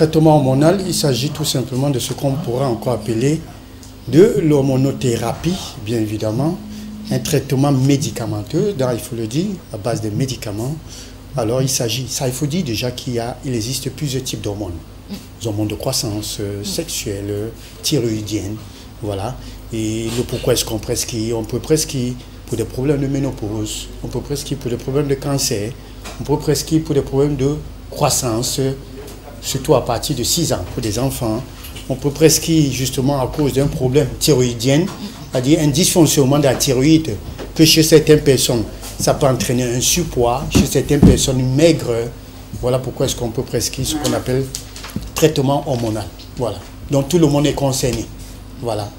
traitement hormonal, il s'agit tout simplement de ce qu'on pourrait encore appeler de l'hormonothérapie, bien évidemment, un traitement médicamenteux, il faut le dire, à base de médicaments. Alors il s'agit, ça il faut dire déjà il existe plusieurs types d'hormones. Les hormones de croissance sexuelle, thyroïdienne, voilà. Et le pourquoi est-ce qu'on prescrit? On peut prescrire pour des problèmes de ménopause, on peut prescrire pour des problèmes de cancer, on peut prescrire pour des problèmes de croissance, surtout à partir de 6 ans pour des enfants. On peut prescrire justement à cause d'un problème thyroïdien, c'est-à-dire un dysfonctionnement de la thyroïde, que chez certaines personnes, ça peut entraîner un surpoids, chez certaines personnes maigres. Voilà pourquoi est-ce qu'on peut prescrire ce qu'on appelle traitement hormonal. Voilà. Donc tout le monde est concerné. Voilà.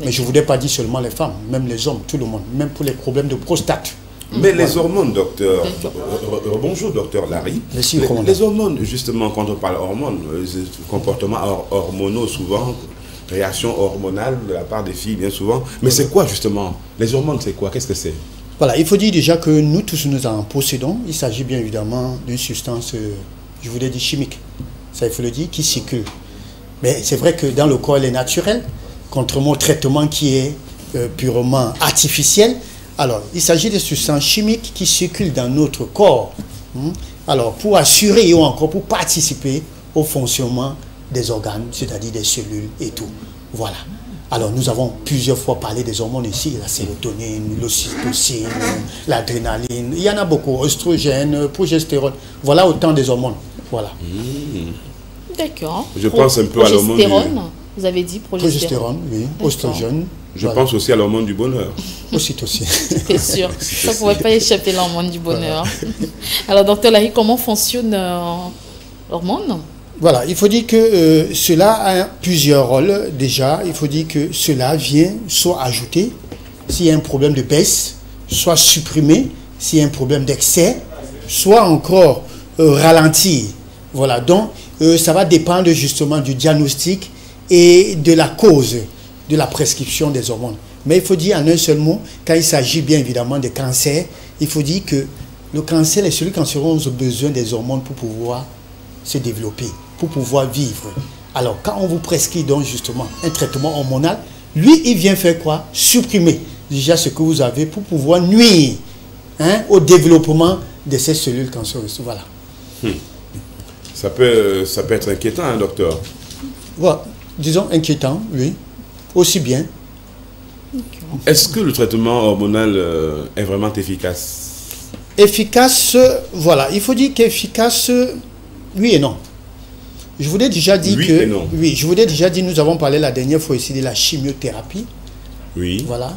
Mais je ne voudrais pas dire seulement les femmes, même les hommes, tout le monde, même pour les problèmes de prostate. Mais les hormones, docteur, bonjour docteur Larry. Les hormones, justement, quand on parle hormones, comportements hormonaux souvent, réaction hormonale de la part des filles bien souvent. Mais c'est quoi justement? Les hormones, c'est quoi? Qu'est-ce que c'est? Voilà, il faut dire déjà que nous tous nous en possédons. Il s'agit bien évidemment d'une substance, je voulais dire chimique, ça il faut le dire, qui circule. Mais c'est vrai que dans le corps, elle est naturelle, contrairement au traitement qui est purement artificiel. Alors, il s'agit de substances chimiques qui circulent dans notre corps. Alors, pour assurer ou encore pour participer au fonctionnement des organes, c'est-à-dire des cellules et tout. Voilà. Alors, nous avons plusieurs fois parlé des hormones ici, la sérotonine, l'ocytocine, l'adrénaline. Il y en a beaucoup, oestrogène, progestérone. Voilà autant des hormones. Voilà. D'accord. Je pense un peu à l'hormone. Progestérone, vous avez dit progestérone. Oui. Oestrogène. Je pense aussi à l'hormone du bonheur. Ocytocine. C'est sûr. Ça ne pouvait pas échapper l'hormone du bonheur. Voilà. Alors, docteur Larry, comment fonctionne l'hormone? Voilà, il faut dire que cela a plusieurs rôles déjà. Il faut dire que cela vient soit ajouter s'il y a un problème de baisse, soit supprimer s'il y a un problème d'excès, soit encore ralentir. Voilà, donc ça va dépendre justement du diagnostic et de la cause de la prescription des hormones. Mais il faut dire en un seul mot, quand il s'agit bien évidemment de cancer, il faut dire que le cancer, les cellules cancéreuses ont besoin des hormones pour pouvoir se développer, pour pouvoir vivre. Alors, quand on vous prescrit donc justement un traitement hormonal, lui, il vient faire quoi? Supprimer déjà ce que vous avez pour pouvoir nuire au développement de ces cellules cancéreuses. Voilà. Ça peut être inquiétant, hein, docteur? Voilà. Disons inquiétant, oui. Aussi bien. Est-ce que le traitement hormonal est vraiment efficace? Efficace, voilà. Il faut dire qu'efficace, oui et non. Je vous ai déjà dit oui que... Et non. Oui, je vous ai déjà dit, nous avons parlé la dernière fois ici de la chimiothérapie. Oui. Voilà.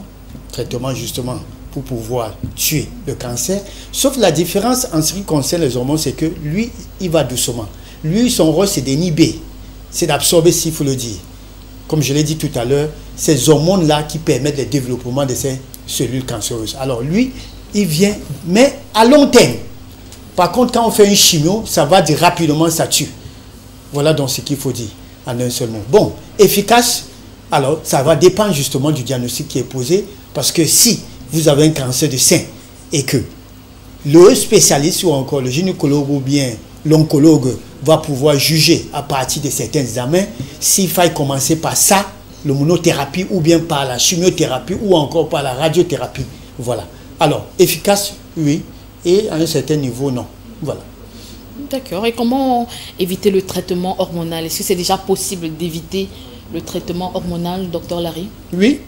Traitement justement pour pouvoir tuer le cancer. Sauf la différence en ce qui concerne les hormones, c'est que lui, il va doucement. Lui, son rôle, c'est d'inhiber. C'est d'absorber, s'il faut le dire. Comme je l'ai dit tout à l'heure, ces hormones-là qui permettent le développement de ces cellules cancéreuses. Alors lui, il vient, mais à long terme. Par contre, quand on fait une chimio, ça va dire rapidement, ça tue. Voilà donc ce qu'il faut dire en un seul mot. Bon, efficace, alors ça va dépendre justement du diagnostic qui est posé. Parce que si vous avez un cancer de sein et que le spécialiste ou encore le gynécologue ou bien l'oncologue va pouvoir juger à partir de certains examens s'il faille commencer par ça, l'hormonothérapie, ou bien par la chimiothérapie, ou encore par la radiothérapie. Voilà. Alors, efficace, oui, et à un certain niveau, non. Voilà. D'accord. Et comment éviter le traitement hormonal? Est-ce que c'est déjà possible d'éviter le traitement hormonal, docteur Larry? Oui,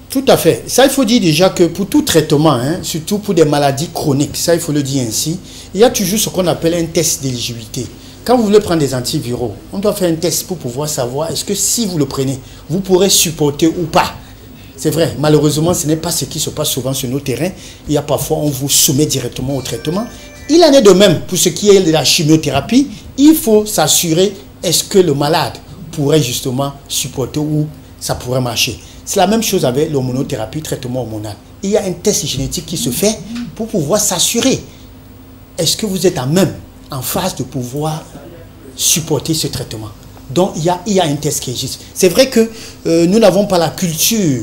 tout à fait. Ça, il faut dire déjà que pour tout traitement, surtout pour des maladies chroniques, ça, il faut le dire ainsi, il y a toujours ce qu'on appelle un test d'éligibilité. Quand vous voulez prendre des antiviraux, on doit faire un test pour pouvoir savoir est-ce que si vous le prenez, vous pourrez supporter ou pas. C'est vrai, malheureusement, ce n'est pas ce qui se passe souvent sur nos terrains. Il y a parfois, on vous soumet directement au traitement. Il en est de même pour ce qui est de la chimiothérapie. Il faut s'assurer est-ce que le malade pourrait justement supporter ou ça pourrait marcher. C'est la même chose avec l'hormonothérapie, traitement hormonal. Il y a un test génétique qui se fait pour pouvoir s'assurer est-ce que vous êtes en phase de pouvoir supporter ce traitement. Donc, il y a un test qui existe. C'est vrai que nous n'avons pas la culture,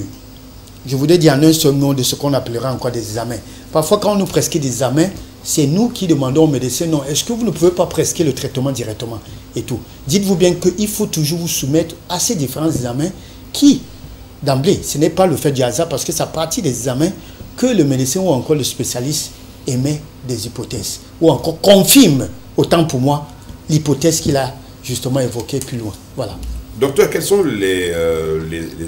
je voudrais dire en un seul mot, de ce qu'on appellera encore des examens. Parfois, quand on nous prescrit des examens, c'est nous qui demandons aux médecins, non, est-ce que vous ne pouvez pas prescrire le traitement directement et tout. Dites-vous bien qu'il faut toujours vous soumettre à ces différents examens qui, d'emblée, ce n'est pas le fait du hasard, parce que c'est à partir des examens que le médecin ou encore le spécialiste émet des hypothèses, ou encore confirme, autant pour moi, l'hypothèse qu'il a justement évoquée plus loin. Voilà. Docteur, quels sont les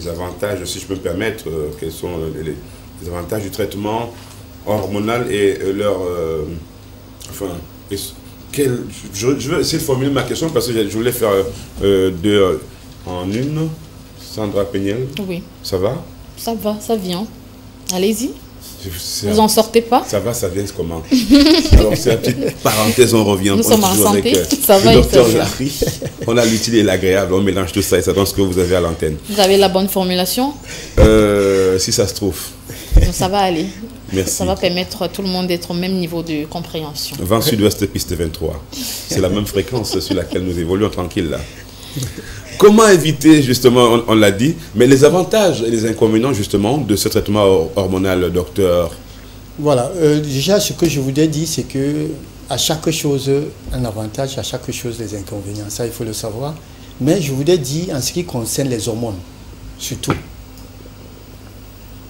avantages, si je peux me permettre, quels sont les avantages du traitement hormonal et leur... je vais essayer de formuler ma question parce que je voulais faire deux en une. Sandra Peniel. Oui. Ça va? Ça va, ça vient. Allez-y. Vous en sortez pas? Ça va, ça vient comment? Alors, c'est la petite parenthèse, on revient. Nous sommes en santé, ça va, le docteur Larry. On a l'utile et l'agréable, on mélange tout ça et ça donne ce que vous avez à l'antenne. Vous avez la bonne formulation? Si ça se trouve. Donc, ça va aller. Merci. Ça va permettre à tout le monde d'être au même niveau de compréhension. 20 Sud-Ouest, piste 23. C'est la même fréquence sur laquelle nous évoluons tranquille là. Comment éviter, justement, on l'a dit, mais les avantages et les inconvénients, justement, de ce traitement hormonal, docteur? Voilà, déjà, ce que je vous ai dit, c'est que à chaque chose, un avantage, à chaque chose, des inconvénients. Ça, il faut le savoir. Mais je vous ai dit, en ce qui concerne les hormones, surtout,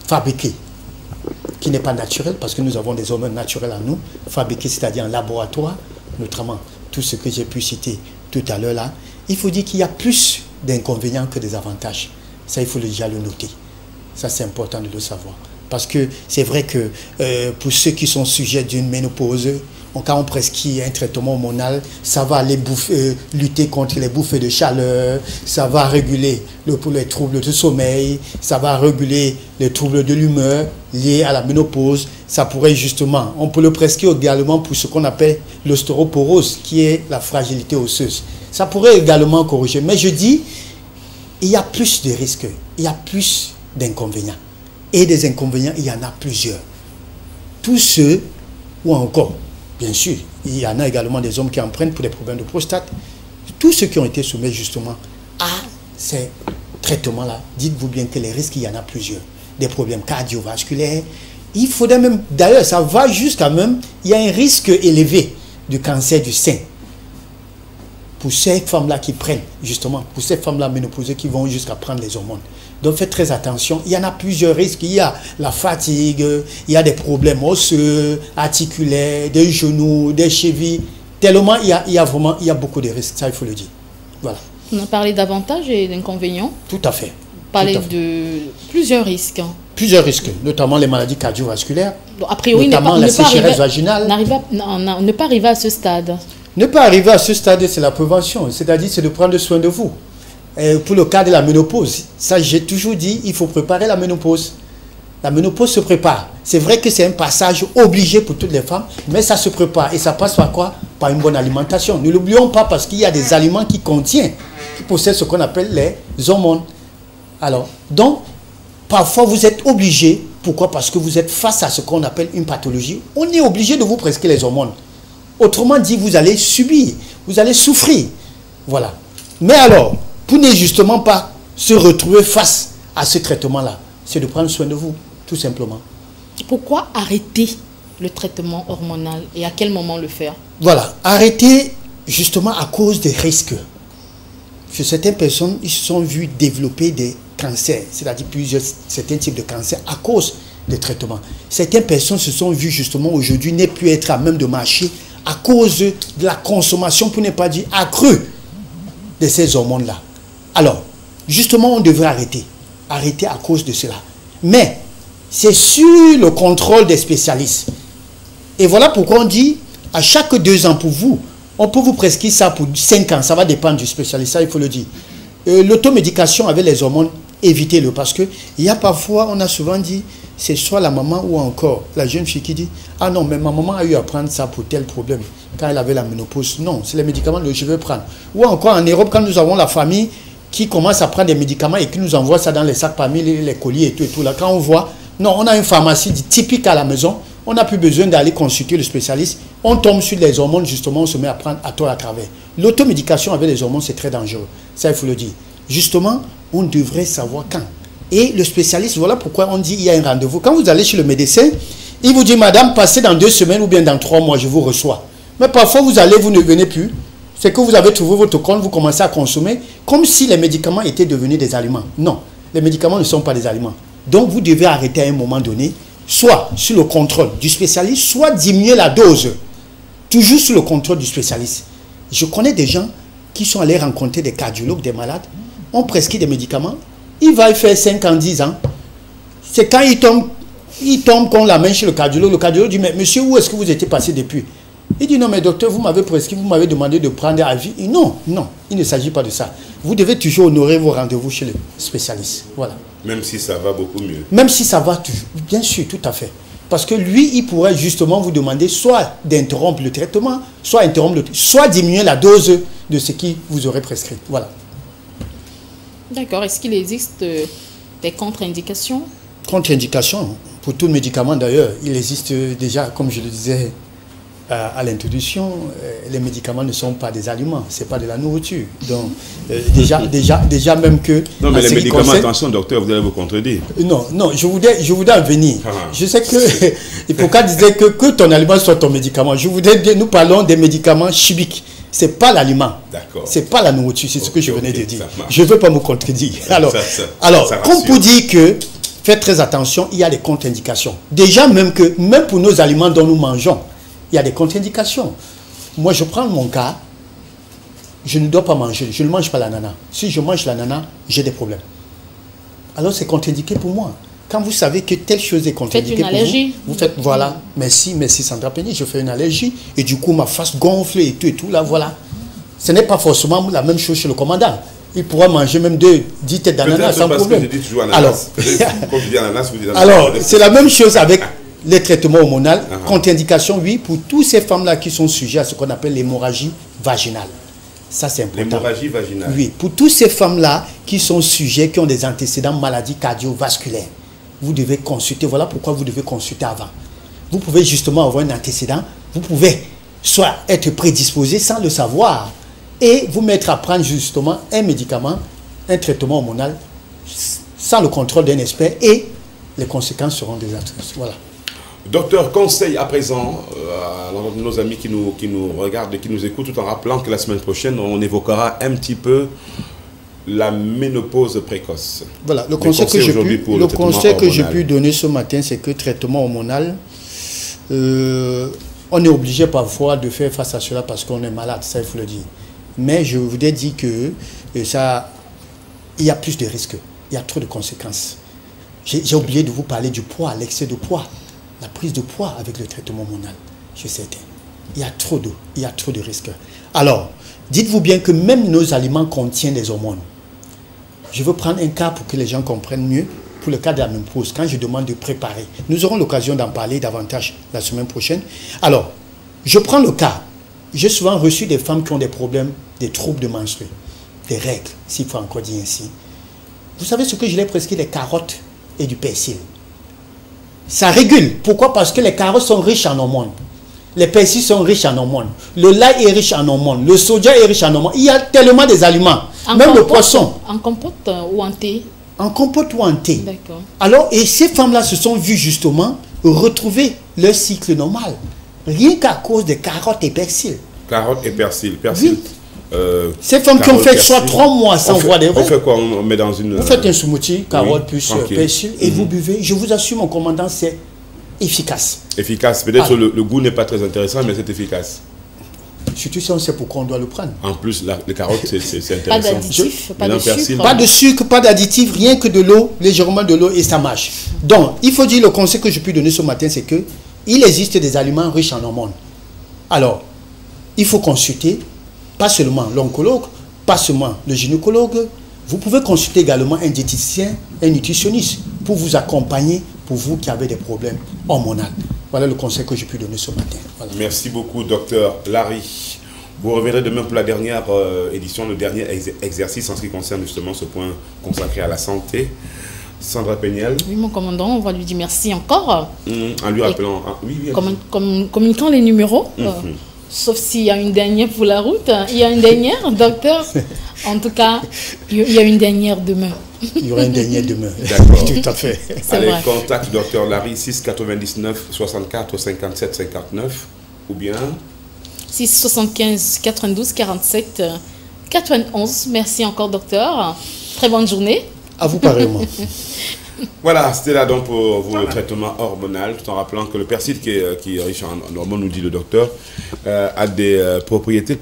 fabriquées, qui n'est pas naturel, parce que nous avons des hormones naturelles en nous, fabriquées, c'est-à-dire en laboratoire, notamment tout ce que j'ai pu citer tout à l'heure là, il faut dire qu'il y a plus d'inconvénients que des avantages. Ça, il faut déjà le noter. Ça, c'est important de le savoir. Parce que c'est vrai que pour ceux qui sont sujets d'une ménopause, quand on prescrit un traitement hormonal, ça va aller lutter contre les bouffées de chaleur, ça va réguler les troubles de sommeil, ça va réguler les troubles de l'humeur liés à la ménopause. Ça pourrait justement, on peut le prescrire également pour ce qu'on appelle l'ostéoporose, qui est la fragilité osseuse. Ça pourrait également corriger. Mais je dis, il y a plus de risques, il y a plus d'inconvénients. Et des inconvénients, il y en a plusieurs. Tous ceux, ou encore, bien sûr, il y en a également des hommes qui en prennent pour des problèmes de prostate. Tous ceux qui ont été soumis justement à ces traitements-là, dites-vous bien que les risques, il y en a plusieurs. Des problèmes cardiovasculaires. Il faudrait même, d'ailleurs, ça va jusqu'à même, il y a un risque élevé du cancer du sein. Pour ces femmes-là qui prennent, justement, pour ces femmes-là ménopausées qui vont jusqu'à prendre les hormones. Donc faites très attention, il y en a plusieurs risques. Il y a la fatigue, il y a des problèmes osseux, articulaires, des genoux, des chevilles. Tellement il y a beaucoup de risques, ça il faut le dire. Voilà. On a parlé d'avantages et d'inconvénients. Tout à fait. Parler de plusieurs risques. Plusieurs risques, notamment les maladies cardiovasculaires, donc, a priori, notamment la sécheresse vaginale. Ne pas arriver à ce stade. Ne pas arriver à ce stade, c'est la prévention, c'est-à-dire c'est de prendre soin de vous. Pour le cas de la ménopause, ça j'ai toujours dit, il faut préparer la ménopause. La ménopause se prépare. C'est vrai que c'est un passage obligé pour toutes les femmes, mais ça se prépare. Et ça passe par quoi? Par une bonne alimentation. Ne l'oublions pas parce qu'il y a des aliments qui possèdent ce qu'on appelle les hormones. Alors, donc, parfois vous êtes obligé. Pourquoi? Parce que vous êtes face à ce qu'on appelle une pathologie. On est obligé de vous prescrire les hormones. Autrement dit, vous allez subir, vous allez souffrir. Voilà. Mais alors, pour ne justement pas se retrouver face à ce traitement-là, c'est de prendre soin de vous, tout simplement. Pourquoi arrêter le traitement hormonal et à quel moment le faire? Voilà, arrêter justement à cause des risques. Chez certaines personnes, ils se sont vus développer des cancers, c'est-à-dire certains types de cancers à cause des traitements. Certaines personnes se sont vues justement aujourd'hui ne plus être à même de marcher à cause de la consommation, pour ne pas dire accrue, de ces hormones-là. Alors, justement, on devrait arrêter. Arrêter à cause de cela. Mais, c'est sur le contrôle des spécialistes. Et voilà pourquoi on dit, à chaque 2 ans pour vous, on peut vous prescrire ça pour 5 ans. Ça va dépendre du spécialiste, ça il faut le dire. L'automédication avec les hormones, évitez-le. Parce que il y a parfois, on a souvent dit, c'est soit la maman ou encore la jeune fille qui dit « Ah non, mais ma maman a eu à prendre ça pour tel problème quand elle avait la ménopause. » Non, c'est les médicaments que je veux prendre. Ou encore en Europe, quand nous avons la famille qui commence à prendre des médicaments et qui nous envoie ça dans les sacs parmi les colis et tout là. Quand on voit, non, on a une pharmacie typique à la maison, on n'a plus besoin d'aller consulter le spécialiste, on tombe sur les hormones, justement, on se met à prendre à tort à travers. L'automédication avec les hormones, c'est très dangereux. Ça, il faut le dire. Justement, on devrait savoir quand. Et le spécialiste, voilà pourquoi on dit qu'il y a un rendez-vous. Quand vous allez chez le médecin, Il vous dit, madame, passez dans 2 semaines ou bien dans 3 mois, je vous reçois. Mais parfois, vous allez, vous ne venez plus. C'est que vous avez trouvé votre compte, vous commencez à consommer comme si les médicaments étaient devenus des aliments. Non, les médicaments ne sont pas des aliments. Donc, vous devez arrêter à un moment donné, soit sous le contrôle du spécialiste, soit diminuer la dose. Toujours sous le contrôle du spécialiste. Je connais des gens qui sont allés rencontrer des cardiologues, des malades, ont prescrit des médicaments. Il va faire 5 ans, 10 ans. C'est quand il tombe qu'on la main chez le cardiologue dit, mais monsieur, où est-ce que vous étiez passé depuis? Il dit, non, mais docteur, vous m'avez prescrit, vous m'avez demandé de prendre à vie. Non, non, il ne s'agit pas de ça. Vous devez toujours honorer vos rendez-vous chez le spécialiste. Voilà. Même si ça va beaucoup mieux. Même si ça va toujours. Bien sûr, tout à fait. Parce que lui, il pourrait justement vous demander soit d'interrompre le traitement, soit diminuer la dose de ce qu'il vous aurait prescrit. Voilà. D'accord. Est-ce qu'il existe des contre-indications? Contre-indications, pour tout médicament d'ailleurs, il existe déjà, comme je le disais à l'introduction, les médicaments ne sont pas des aliments, ce n'est pas de la nourriture. Donc, déjà même que... Non, mais les médicaments, attention, docteur, vous allez vous contredire. Non, non, je voudrais en venir. Je sais que Hippocrate disait que ton aliment soit ton médicament. Je voudrais dire, nous parlons des médicaments chimiques. Ce n'est pas l'aliment. D'accord. Ce n'est pas la nourriture, c'est ce que je venais de dire. Je ne veux pas me contredire. Alors, comme pour dire que, faites très attention, il y a des contre-indications. Déjà, même pour nos aliments dont nous mangeons, il y a des contre-indications. Moi, je prends mon cas, je ne dois pas manger, je ne mange pas l'ananas. Si je mange l'ananas, j'ai des problèmes. Alors, c'est contre-indiqué pour moi. Quand vous savez que telle chose est contre-indiquée pour vous, vous faites, voilà, merci Sandra Penny, je fais une allergie, et du coup, ma face gonfle et tout, là, voilà. Ce n'est pas forcément la même chose chez le commandant. Il pourra manger même 10 têtes d'ananas sans problème. Alors, c'est la même chose avec les traitements hormonaux. Contre-indication, oui, pour toutes ces femmes-là qui sont sujets à ce qu'on appelle l'hémorragie vaginale. Ça, c'est important. L'hémorragie vaginale. Oui, pour toutes ces femmes-là qui sont sujets, qui ont des antécédents maladies cardiovasculaires, vous devez consulter. Voilà pourquoi vous devez consulter avant. Vous pouvez justement avoir un antécédent. Vous pouvez soit être prédisposé sans le savoir et vous mettre à prendre justement un médicament, un traitement hormonal sans le contrôle d'un expert et les conséquences seront désastreuses. Voilà. Docteur, conseil à présent à nos amis qui nous regardent et qui nous écoutent, tout en rappelant que la semaine prochaine, on évoquera un petit peu la ménopause précoce. Voilà, le conseil que j'ai pu donner ce matin, c'est que traitement hormonal, on est obligé parfois de faire face à cela parce qu'on est malade, ça il faut le dire. Mais je voudrais dire que ça, il y a plus de risques, il y a trop de conséquences. J'ai oublié de vous parler du poids, l'excès de poids. La prise de poids avec le traitement hormonal, je sais, il y a trop de risques. Alors, dites-vous bien que même nos aliments contiennent des hormones. Je veux prendre un cas pour que les gens comprennent mieux. Pour le cas de la ménopause, quand je demande de préparer, nous aurons l'occasion d'en parler davantage la semaine prochaine. Alors, je prends le cas. J'ai souvent reçu des femmes qui ont des problèmes, des troubles de menstrues, des règles, s'il faut encore dire ainsi. Vous savez ce que je leur prescris? Des carottes et du persil. Ça régule. Pourquoi? Parce que les carottes sont riches en hormones. Les persils sont riches en hormones. Le lait est riche en hormones. Le soja est riche en hormones. Il y a tellement des aliments. Même le poisson. En compote ou en thé? En compote ou en thé. D'accord. Alors, et ces femmes-là se sont vues justement retrouver leur cycle normal. Rien qu'à cause des carottes et persil. Carottes et persil. Persil. Oui. Ces femmes qui ont fait soit 3 mois sans voir des règles. On fait quoi? On met dans une... Vous faites un smoothie, carottes plus persil, et vous buvez. Je vous assure, mon commandant, c'est efficace. Efficace. Peut-être le goût n'est pas très intéressant, mais c'est efficace. Surtout si on sait pourquoi on doit le prendre. En plus, les carottes, c'est intéressant. Pas d'additif, pas de sucre. Pas de sucre, pas d'additif, rien que de l'eau, légèrement de l'eau, et ça marche. Donc, il faut dire, le conseil que je peux donner ce matin, c'est que il existe des aliments riches en hormones. Alors, il faut consulter, pas seulement l'oncologue, pas seulement le gynécologue. Vous pouvez consulter également un diététicien, un nutritionniste, pour vous accompagner, pour vous qui avez des problèmes hormonaux. Voilà le conseil que je peux donner ce matin. Voilà. Merci beaucoup, docteur Larry. Vous reviendrez demain pour la dernière édition, le dernier exercice en ce qui concerne justement ce point consacré à la santé. Sandra Peniel. Oui, mon commandant, on va lui dire merci encore. En lui rappelant... Communiquant les numéros. Sauf s'il y a une dernière pour la route. Il y a une dernière, docteur. En tout cas, il y a une dernière demain. Il y aura une dernière demain. D'accord. Tout à fait. Allez, contact Dr Larry 699 64 57 59 ou bien 675 92 47 91. Merci encore, docteur. Très bonne journée. À vous pareillement. Voilà, c'était là donc pour vos traitements hormonaux, tout en rappelant que le persil qui est riche en hormones, nous dit le docteur, a des propriétés